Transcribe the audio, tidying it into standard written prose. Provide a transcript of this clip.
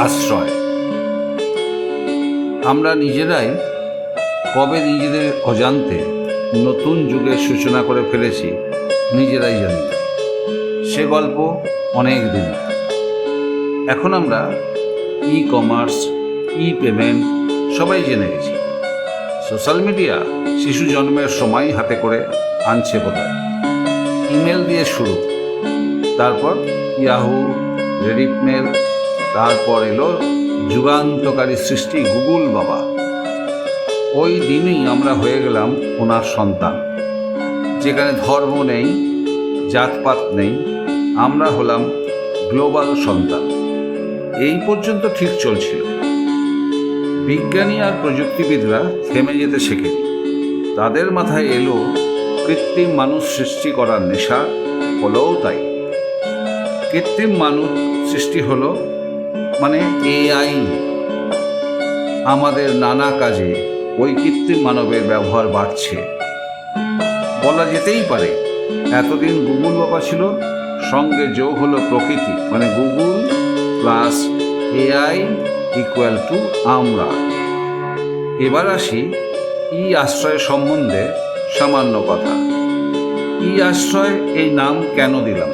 আশ্রয়। আমরা নিজেরাই কবে নিজেদের অজান্তে নতুন যুগের সূচনা করে ফেলেছি নিজেরাই জানি না। সে গল্প অনেক দিন। এখন আমরা ই কমার্স, ই পেমেন্ট সবাই জেনে গেছি। সোশ্যাল মিডিয়া শিশু জন্মের সময় হাতে করে আনছে বোধহয়। ইমেল দিয়ে শুরু, তারপর ইয়াহু, রেডিট মেল, তারপর এলো যুগান্তকারী সৃষ্টি গুগল বাবা। ওই দিনই আমরা হয়ে গেলাম ওনার সন্তান। যেখানে ধর্ম নেই, জাতপাত নেই, আমরা হলাম গ্লোবাল সন্তান। এই পর্যন্ত ঠিক চলছিল। বিজ্ঞানী আর প্রযুক্তিবিদরা থেমে যেতে শেখেনি। তাদের মাথায় এলো কৃত্রিম মানুষ সৃষ্টি করার নেশা, হলোও তাই। কৃত্রিম মানুষ সৃষ্টি হলো মানে এআই। আমাদের নানা কাজে ওই কৃত্রিম মানবের ব্যবহার বাড়ছে। বলা যেতেই পারে এতদিন গুগল বাবা ছিল, সঙ্গে যোগ হলো প্রকৃতি, মানে Google plus AI equal to আমরা। এবার আসি ই আশ্রয় সম্বন্ধে সামান্য কথা। ই আশ্রয় এই নাম কেন দিলাম?